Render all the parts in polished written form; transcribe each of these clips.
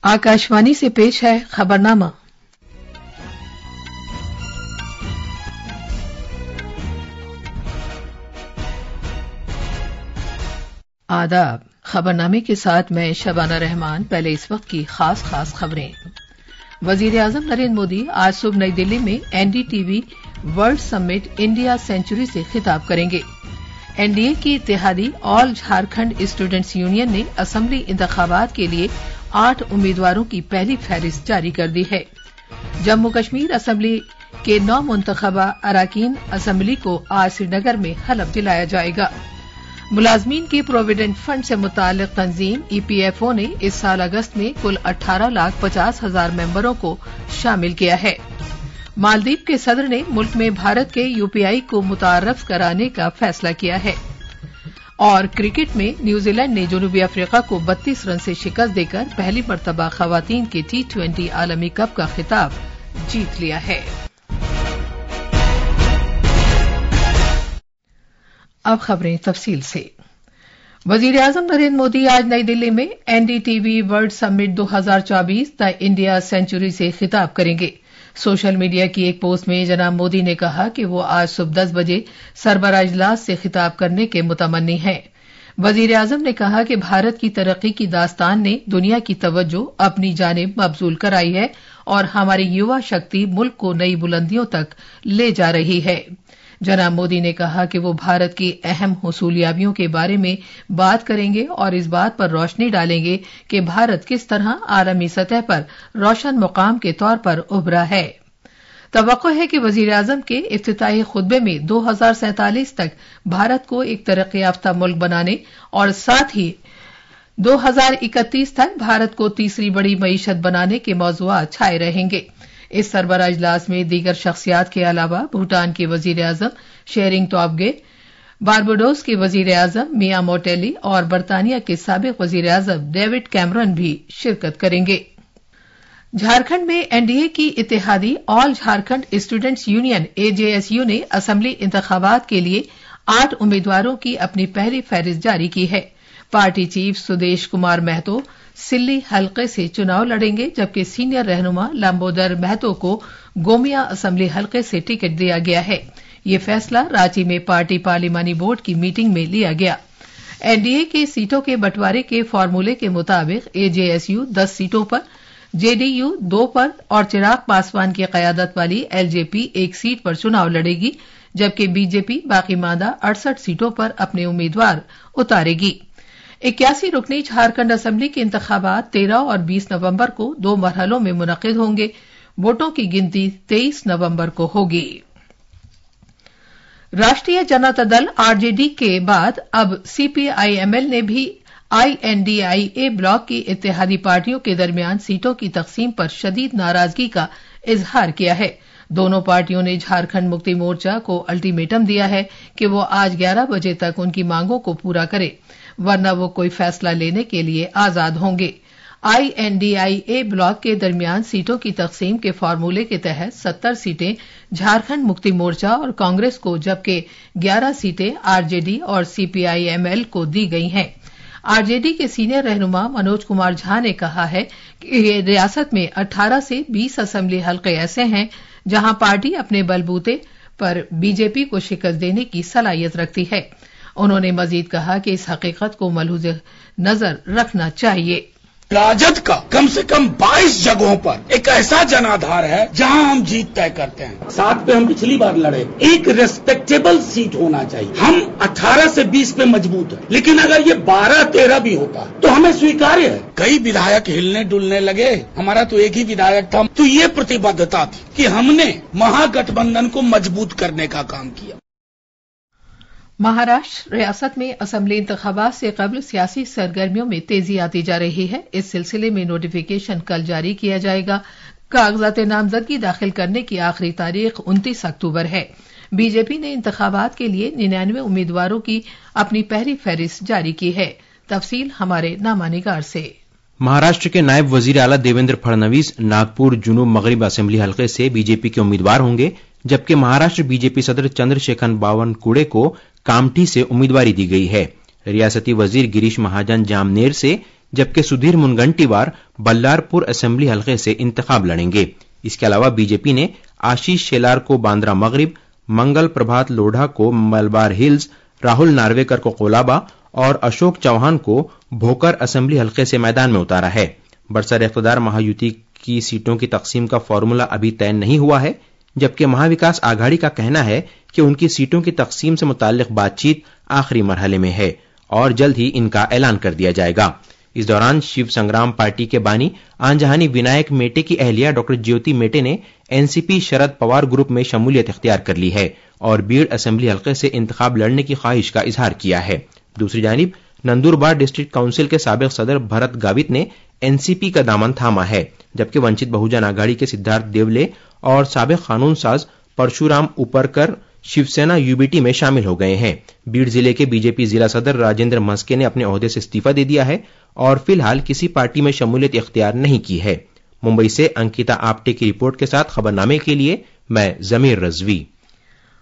आकाशवाणी से पेश है खबरनामा। आदाब। खबरनामे के साथ मैं शबाना रहमान। पहले इस वक्त की खास खबरें। वजीर आजम नरेंद्र मोदी आज सुबह नई दिल्ली में NDTV World Summit India Century से खिताब करेंगे। एनडीए की इत्तेहादी ऑल झारखंड स्टूडेंट्स यूनियन ने असेंबली इंतखाबात के लिए 8 उम्मीदवारों की पहली फहरिस्त जारी कर दी है। जम्मू कश्मीर असेंबली के 9 मुंतखबा अराकीन असेंबली को आज श्रीनगर में हलफ दिलाया जाएगा। मुलाजमीन के प्रोविडेंट फंड से मुताल्लिक तंजीम ईपीएफओ ने इस साल अगस्त में कुल 18,50,000 मेंबरों को शामिल किया है। मालदीव के सदर ने मुल्क में भारत के यूपीआई को मुतारफ कराने का फैसला किया है। और क्रिकेट में न्यूजीलैंड ने जनूबी अफ्रीका को 32 रन से शिकस्त देकर पहली मर्तबा खवातीन के T20 आलमी कप का खिताब जीत लिया है। अब खबरें तफसील से। वजीर आजम नरेंद्र मोदी आज नई दिल्ली में NDTV World Summit 2024 the India Century से खिताब करेंगे। सोशल मीडिया की एक पोस्ट में जनाब मोदी ने कहा कि वो आज सुबह 10 बजे सरबराह इजलास से खिताब करने के मुतमन्नी हैं। वजीर आजम ने कहा कि भारत की तरक्की की दास्तान ने दुनिया की तवज्जो अपनी जानिब मबजूल कराई है और हमारी युवा शक्ति मुल्क को नई बुलंदियों तक ले जा रही है। जनाब मोदी ने कहा कि वो भारत की अहम हुसूलियाबियों के बारे में बात करेंगे और इस बात पर रोशनी डालेंगे कि भारत किस तरह आलमी सतह पर रोशन मुकाम के तौर पर उभरा है। तवक्को है कि वजीर आजम के इफ्तिताही खुतबे में 2047 तक भारत को एक तरक्की याफ्ता मुल्क बनाने और साथ ही 2031 तक भारत को तीसरी बड़ी मईशत बनाने के मौज़ूआत छाए रहेंगे। इस सरबराह इजलास में दीगर शख्सियात के अलावा भूटान के वजीर आजम शेरिंग टोब्गे, बारबाडोस के वजीर आजम मियां मोटेली और बरतानिया के साबिक वजीर आजम डेविड कैमरन भी शिरकत करेंगे। झारखंड में एनडीए की इत्तेहादी ऑल झारखंड स्टूडेंट्स यूनियन एजेएसयू ने असेंबली इंतखाबात के लिए 8 उम्मीदवारों की अपनी पहली फहरिस्त जारी की है। पार्टी चीफ सुदेश कुमार महतो सिल्ली हलके से चुनाव लड़ेंगे, जबकि सीनियर रहनुमा लंबोदर महतो को गोमिया असेंबली हलके से टिकट दिया गया है। ये फैसला रांची में पार्टी पार्लिमानी बोर्ड की मीटिंग में लिया गया। एनडीए के सीटों के बंटवारे के फार्मूले के मुताबिक एजेएसयू 10 सीटों पर, जेडीयू 2 पर और चिराग पासवान की कयादत वाली एलजेपी 1 सीट पर चुनाव लड़ेगी, जबकि बीजेपी बाकी मादा 68 सीटों पर अपने उम्मीदवार उतारेगी। 81 रुकनी झारखंड असेंबली के इंतखाबात 13 और 20 नवंबर को 2 मरहलों में मुनक्किद होंगे। वोटों की गिनती 23 नवंबर को होगी। राष्ट्रीय जनता दल आरजेडी के बाद अब सीपीआईएमएल ने भी आईएनडीआईए ब्लॉक की इत्तेहादी पार्टियों के दरमियान सीटों की तकसीम पर शदीद नाराजगी का इजहार किया है। दोनों पार्टियों ने झारखंड मुक्ति मोर्चा को अल्टीमेटम दिया है कि वो आज 11 बजे तक उनकी मांगों को पूरा करे, वरना वो कोई फैसला लेने के लिए आजाद होंगे। आईएनडीआईए ब्लॉक के दरमियान सीटों की तकसीम के फार्मूले के तहत 70 सीटें झारखंड मुक्ति मोर्चा और कांग्रेस को, जबकि 11 सीटें आरजेडी और सीपीआईएमएल को दी गई हैं। आरजेडी के सीनियर रहनुमा मनोज कुमार झा ने कहा है कि रियासत में 18 से 20 असेंबली हलके ऐसे हैं जहां पार्टी अपने बलबूते पर बीजेपी को शिकस्त देने की सलाहियत रखती है। उन्होंने मजीद कहा कि इस हकीकत को मलहूज़ नजर रखना चाहिए। राजद का कम से कम 22 जगहों पर एक ऐसा जनाधार है जहां हम जीत तय करते हैं। 7 पे हम पिछली बार लड़े, एक रेस्पेक्टेबल सीट होना चाहिए। हम 18 से 20 पे मजबूत हैं, लेकिन अगर ये 12-13 भी होता तो हमें स्वीकार्य है। कई विधायक हिलने डुलने लगे, हमारा तो एक ही विधायक था। तो ये प्रतिबद्धता थी कि हमने महागठबंधन को मजबूत करने का काम किया। महाराष्ट्र रियासत में असेंबली इंतखाबात से कबल सियासी सरगर्मियों में तेजी आती जा रही है। इस सिलसिले में नोटिफिकेशन कल जारी किया जाएगा। कागजात नामजदगी दाखिल करने की आखिरी तारीख 29 अक्टूबर है। बीजेपी ने इंतखाबात के लिए 99 उम्मीदवारों की अपनी पहली फहरिस्त जारी की है। तफसील हमारे नामानिगार से। महाराष्ट्र के नायब वजीर आला देवेंद्र फडणवीस नागपुर जुनूब मगरिब असेंबली हलके से बीजेपी के उम्मीदवार होंगे, जबकि महाराष्ट्र बीजेपी सदर चंद्रशेखर बावनकुळे को कामठी से उम्मीदवारी दी गई है। रियासती वजीर गिरीश महाजन जामनेर से, جبکہ سدھیر منگنٹیوار بلارپور اسمبلی حلقے سے انتخاب لڑیں گے. اس کے علاوہ بی جے پی نے آشیش شیلار کو باندرا مغرب، منگل پربھات لوڈھا کو ملبار ہلز، راہل نارویکر کو کولابا اور اشوک چوہان کو بھوکر اسمبلی حلقے سے میدان میں اتارا ہے. برسر اقتدار مہایوتی کی سیٹوں کی تقسیم کا فارمولا ابھی طے نہیں ہوا ہے، جبکہ مہا وکاس آگھاڑی کا کہنا ہے کہ ان کی سیٹوں کی تقسیم سے متعلق بات چیت آخری مرحلے میں ہے اور جلد ہی ان کا اعلان کر دیا جائے گا. اس دوران شیو سنگرام پارٹی کے بانی آن جہانی ونائک میٹے کی اہلیہ ڈاکٹر جیوتی میٹے نے این سی پی شرد پوار گروپ میں شمولیت اختیار کر لی ہے اور بیڑ اسمبلی حلقے سے انتخاب لڑنے کی خواہش کا اظہار کیا ہے. دوسری جانب نندوربار ڈسٹرکٹ کونسل کے سابق صدر بھرت گاوت نے این سی پی کا دامن تھاما ہے، جبکہ ونچت بہوجن آگھاڑی کے سدھارتھ دیولے اور سابق قانون ساز Parshuram اوپرکر Shiv Sena you B T میں شامل ہو گئے ہیں. بیڑ ضلع کے بی جے پی ضلع صدر راجندر مسکے نے اپنے عہدے سے استعفی دے دیا ہے اور فی الحال کسی پارٹی میں شمولیت اختیار نہیں کی ہے. ممبئی سے انکتا آپٹے کی رپورٹ کے ساتھ خبرنامے کے لیے میں ضمیر رضوی.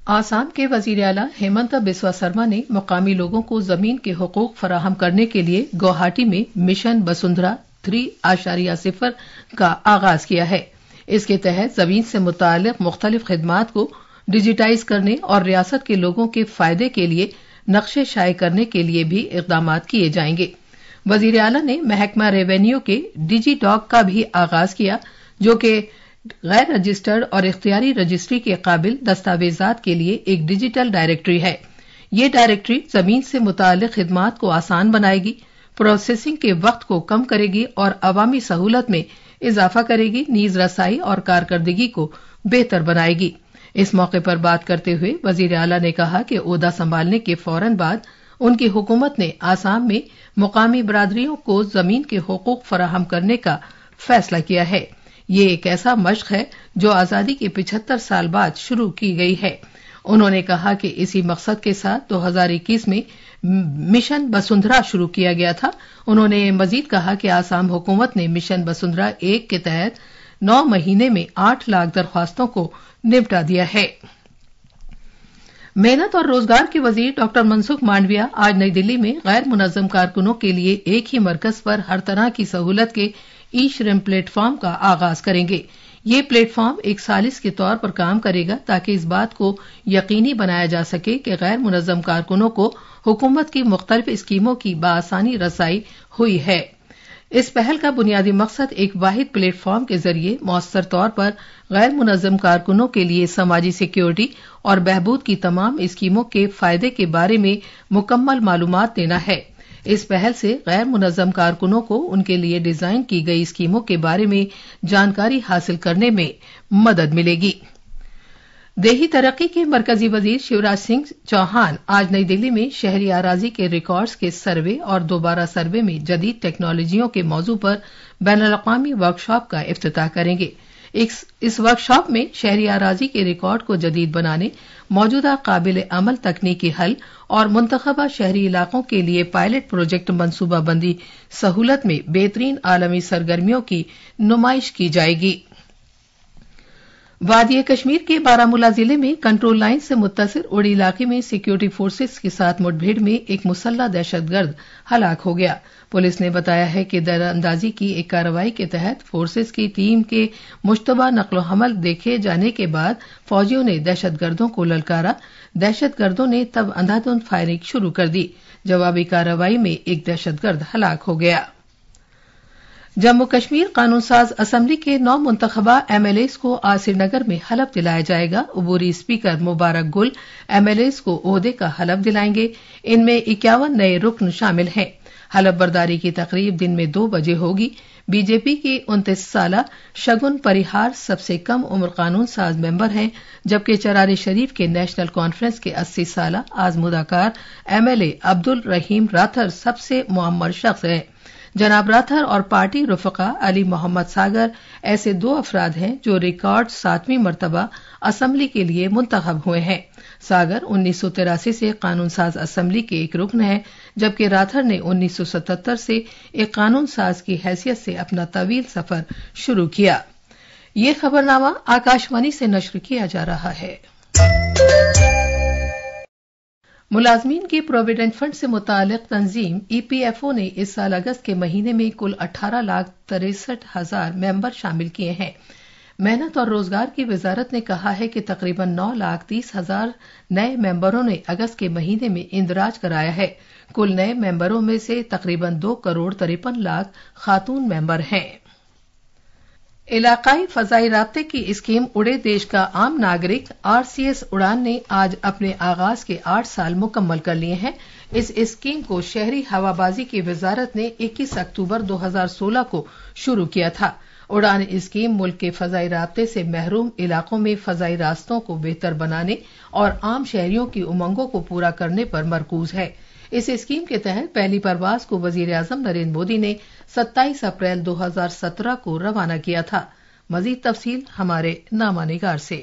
آسام کے وزیر اعلیٰ ہیمنت بسوا سرما نے مقامی لوگوں کو زمین کے حقوق فراہم کرنے کے لیے گوہاٹی میں مشن وسندھرا 3.0 کا آغاز کیا ہے. اس کے تحت زمین سے متعلق مختلف خدمات کو ڈیجیٹائز کرنے اور ریاست کے لوگوں کے فائدے کے لیے نقشے شائع کرنے کے لیے بھی اقدامات کیے جائیں گے. وزیر اعلیٰ نے محکمہ ریونیو کے ڈیجی ڈاک کا بھی آغاز کیا، جو کہ غیر رجسٹرڈ اور اختیاری رجسٹری کے قابل دستاویزات کے لیے ایک ڈیجیٹل ڈائریکٹری ہے. یہ ڈائریکٹری زمین سے متعلق خدمات کو آسان بنائے گی، پروسیسنگ کے وقت کو کم کرے گی اور عوامی سہولت میں اضافہ کرے گی، نیز رسائی اور کارکردگی کو بہتر بنائے گی. اس موقع پر بات کرتے ہوئے وزیر اعلیٰ نے کہا کہ عہدہ سنبھالنے کے فوراً بعد ان کی حکومت نے آسام میں مقامی برادریوں کو زمین کے حقوق فراہم کرنے کا فیصلہ کیا ہے. یہ ایک ایسا مشق ہے جو آزادی کے 75 سال بعد شروع کی گئی ہے. انہوں نے کہا کہ اسی مقصد کے ساتھ 2021 میں مشن وسندھرا شروع کیا گیا تھا. انہوں نے مزید کہا کہ آسام حکومت نے مشن وسندھرا 1 کے تحت 9 مہینے میں 8 لاکھ درخواستوں کو نپٹا دیا ہے. محنت اور روزگار کے وزیر ڈاکٹر منسکھ مانڈویا آج نئی دلی میں غیر منظم کارکنوں کے لیے ایک ہی مرکز پر ہر طرح کی سہولت کے ای شرم پلیٹ فارم کا آغاز کریں گے. یہ پلیٹ فارم ایک ثالث کے طور پر کام کرے گا تاکہ اس بات کو یقینی بنایا جا سکے کہ غیر منظم کارکنوں کو حکومت کی مختلف اسکیموں کی بآسانی رسائی ہوئی ہے. اس پہل کا بنیادی مقصد ایک واحد پلیٹ فارم کے ذریعے مؤثر طور پر غیر منظم کارکنوں کے لیے سماجی سیکیورٹی اور بہبود کی تمام اسکیموں کے فائدے کے بارے میں مکمل معلومات دینا ہے. اس پہل سے غیر منظم کارکنوں کو ان کے لیے ڈیزائن کی گئی اسکیموں کے بارے میں جانکاری حاصل کرنے میں مدد ملے گی. دیہی ترقی کے مرکزی وزیر شیوراج سنگھ چوہان آج نئی دلی میں شہری اراضی کے ریکارڈز کے سروے اور دوبارہ سروے میں جدید ٹیکنالوجیوں کے موضوع پر بین الاقوامی ورکشاپ کا افتتاح کریں گے. اس ورکشاپ میں شہری اراضی کے ریکارڈ کو جدید بنانے، موجودہ قابل عمل تکنیکی حل اور منتخبہ شہری علاقوں کے لیے پائلٹ پروجیکٹ منصوبہ بندی سہولت میں بہترین عالمی سرگرمیوں کی نمائش کی جائے گی. وادی کشمیر کے بارامولہ ضلع میں کنٹرول لائن سے متصل اڑی علاقے میں سیکیورٹی فورسز کے ساتھ مڈبھیڑ میں ایک مسلح دہشت گرد ہلاک ہو گیا. پولیس نے بتایا ہے کہ در اندازی کی ایک کارروائی کے تحت فورسز کی ٹیم کے مشتبہ نقل و حمل دیکھے جانے کے بعد فوجیوں نے دہشت گردوں کو للکارا. دہشت گردوں نے تب اندھا دھند فائرنگ شروع کر دی. جوابی کارروائی میں ایک دہشت گرد ہلاک ہو گیا. جموں کشمیر قانون ساز اسمبلی کے 9 منتخبہ ایم ایل ایز کو آج سری نگر میں حلف دلایا جائے گا. عبوری اسپیکر مبارک گل ایم ایل ایز کو عہدے کا حلف دلائیں گے. ان میں 51 نئے رکن شامل ہیں. حلف برداری کی تقریب دن میں 2 بجے ہوگی. بی جے پی کے 29 سالہ شگن پریہار سب سے کم عمر قانون ساز ممبر ہیں، جبکہ چراری شریف کے نیشنل کانفرنس کے 80 سالہ آزمودہ کار ایم ایل اے عبد الرحیم راتھر سب سے معمر شخص ہیں. جناب راتھر اور پارٹی رفقا علی محمد ساگر ایسے 2 افراد ہیں جو ریکارڈ 7ویں مرتبہ اسمبلی کے لیے منتخب ہوئے ہیں. ساگر 1983 سے قانون ساز اسمبلی کے ایک رکن ہیں، جبکہ راتھر نے 1977 سے ایک قانون ساز کی حیثیت سے اپنا طویل سفر شروع کیا. یہ خبرنامہ آکاشوانی سے نشر کیا جا رہا ہے. मुलाजमीन की प्रोविडेंट फंड से मुतालिक तंजीम EPFO ने इस साल अगस्त के महीने में कुल 18,63,000 मेंबर शामिल किए हैं। मेहनत और रोजगार की वजारत ने कहा है कि तकरीबन 9,30,000 नए मेंबरों ने अगस्त के महीने में इंदराज कराया है। कुल नए मेंबरों में से तकरीबन 2,53,00,000 खातून मेंबर हैं। इलाकाई फजाई राब्ते की स्कीम उड़े देश का आम नागरिक RCS उड़ान ने आज अपने आगाज के 8 साल मुकम्मल कर लिए हैं। इस स्कीम को शहरी हवाबाजी की वजारत ने 21 अक्टूबर 2016 को शुरू किया था। उड़ान स्कीम मुल्क के फजाई राब्ते से महरूम इलाकों में फजाई रास्तों को बेहतर बनाने और आम शहरियों की उमंगों को पूरा करने पर मरकूज है। इस स्कीम के तहत पहली परवाज को वजीर आजम नरेंद्र मोदी ने 27 अप्रैल 2017 को रवाना किया था। मजीद तफसील हमारे नामानिगार से।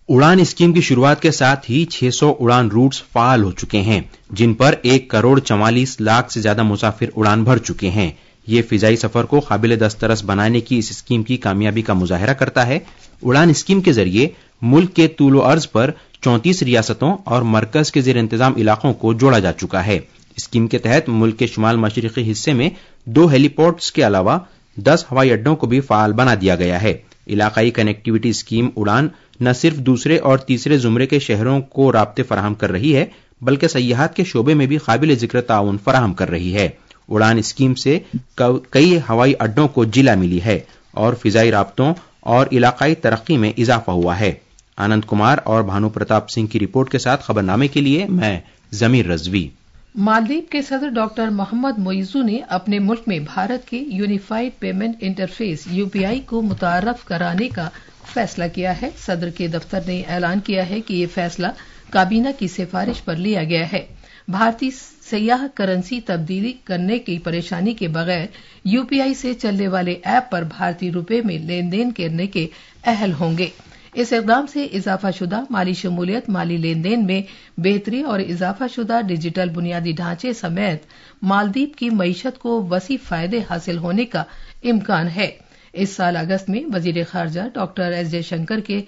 उड़ान स्कीम की शुरुआत के साथ ही 600 उड़ान रूट्स फाल हो चुके हैं, जिन पर 1,44,00,000 से ज्यादा मुसाफिर उड़ान भर चुके हैं। ये फिजाई सफर को काबिल दस्तरस बनाने की इस स्कीम की कामयाबी का मुजाहरा करता है। उड़ान स्कीम के जरिए मुल्क के तूल अर्ज पर 34 रियासतों और मरकज के जेर इंतजाम इलाकों को जोड़ा जा चुका है। स्कीम के तहत मुल्क के शुमाल मशरिकी हिस्से में 2 हेलीपोर्ट्स के अलावा 10 हवाई अड्डों को भी फाल बना दिया गया है। इलाकाई कनेक्टिविटी स्कीम उड़ान न सिर्फ दूसरे और तीसरे जुमरे के शहरों को राब्ते फराहम कर रही है, बल्कि सयाहत के शोबे में भी काबिल जिक्र ताउन फराहम कर रही है। उड़ान स्कीम से कई हवाई अड्डों को जिला मिली है और फिजाई राब्तों और इलाकाई तरक्की में इजाफा हुआ है। आनंद कुमार और भानु प्रताप सिंह की रिपोर्ट के साथ खबरनामे के लिए मैं जमीर रजवी। मालदीव के सदर डॉक्टर मोहम्मद मोइजू ने अपने मुल्क में भारत के यूनिफाइड पेमेंट इंटरफेस UPI को मुतारफ कराने का फैसला किया है। सदर के दफ्तर ने ऐलान किया है कि ये फैसला काबीना की सिफारिश पर लिया गया है। भारतीय सयाह करेंसी तब्दीली करने की परेशानी के बगैर UPI से चलने वाले ऐप पर भारतीय रुपए में लेन देन करने के अहल होंगे। इस इकदाम से इजाफा शुदा माली शमूलियत, माली लेन देन में बेहतरी और इजाफा शुदा डिजिटल बुनियादी ढांचे समेत मालदीव की मईशत को वसी फायदे हासिल होने का इम्कान है। इस साल अगस्त में वजीर खारजा डॉक्टर S जयशंकर के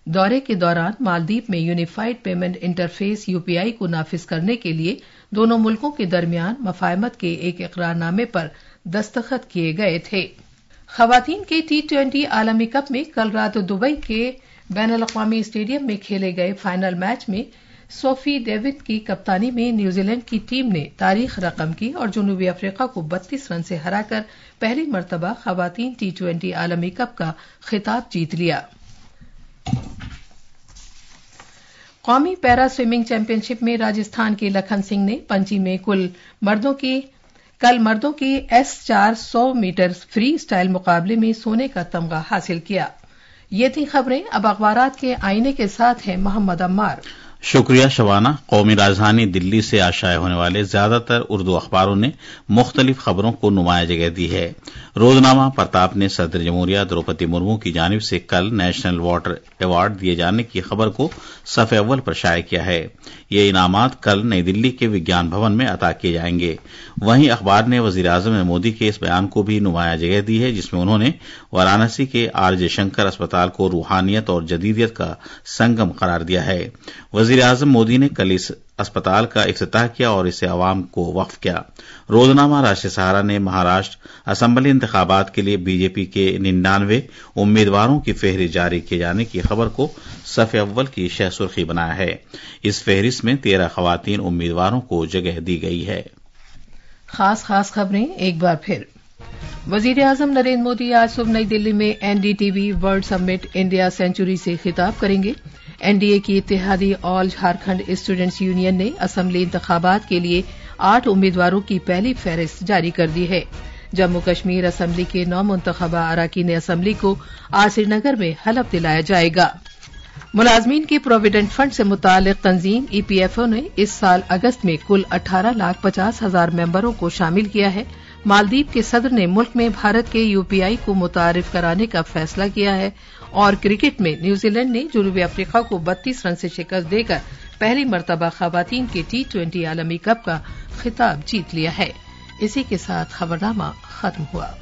दौरे के दौरान मालदीव में यूनिफाइड पेमेंट इंटरफेस UPI को नाफिज करने के लिए दोनों मुल्कों के दरमियान मफाहमत के एक इकरारनामे पर दस्तखत किए गए थे। खवातीन के T20 आलमी कप में कल रात दुबई के बैनुल अक़वामी स्टेडियम में खेले गए फाइनल मैच में सोफी डेविड की कप्तानी में न्यूजीलैंड की टीम ने तारीख रकम की और जनूबी अफ्रीका को 32 रन से हराकर पहली मर्तबा खवातीन T20 आलमी कप का खिताब जीत लिया। कौमी पैरा स्विमिंग चैंपियनशिप में राजस्थान के लखन सिंह ने पंची में कल मर्दों की S4 100 मीटर फ्री स्टाइल मुकाबले में सोने का तमगा हासिल किया। ये थी खबरें। अब अखबारात के आईने के साथ हैं मोहम्मद अम्मार। शुक्रिया शबाना। कौमी राजधानी दिल्ली से आज शाये होने वाले ज्यादातर उर्दू अखबारों ने मुख्तलिफ खबरों को नुमाया जगह दी है। रोजनामा प्रताप ने सदर जमहूरिया द्रौपदी मुर्मू की जानिब से कल नेशनल वाटर अवार्ड दिए जाने की खबर को सफ़े अव्वल पर शाये किया है। ये इनामात कल नई दिल्ली के विज्ञान भवन में अता किए जाएंगे। वहीं अखबार ने वजीर आजम ने मोदी के इस बयान को भी नुमाया जगह दी है, जिसमें उन्होंने वाराणसी के R जयशंकर अस्पताल को रूहानियत और जदीदियत का संगम करार दिया है। वजीर आजम मोदी ने कल इस अस्पताल का इफ्तिताह किया और इसे अवाम को वक्फ किया। रोजनामा राष्ट्रीय सहारा ने महाराष्ट्र असेंबली इंतखाबात के लिए बीजेपी के 99 उम्मीदवारों की फहरिस्त जारी किए जाने की खबर को सफ़े अव्वल की शह सुर्खी बनाया है। इस फहरिस्त में 13 खवातीन उम्मीदवारों को जगह दी गई है। खास खबरें एक बार फिर। वजीर आजम नरेंद्र मोदी आज सुबह नई दिल्ली में NDTV World Summit India Century से खिताब करेंगे। NDA की इत्तेहादी ऑल झारखंड स्टूडेंट्स यूनियन ने असेंबली इंतखाबात के लिए 8 उम्मीदवारों की पहली फहरिस्त जारी कर दी है। जम्मू कश्मीर असेंबली के 9 मुंतखबा अराकीन असेंबली को आज श्रीनगर में हलफ दिलाया जाएगा। मुलाजमीन की प्रोविडेंट फंड से मुतालिक तंजीम EPFO ने इस साल अगस्त में कुल 18,50,000 मेंबरों को शामिल किया है। मालदीव के सदर ने मुल्क में भारत के UPI को मुतारिफ कराने का फैसला किया है और क्रिकेट में न्यूजीलैंड ने जनूबी अफ्रीका को 32 रन से शिकस्त देकर पहली मर्तबा खवातीन के T20 आलमी कप का खिताब जीत लिया है। इसी के साथ खबरनामा खत्म हुआ।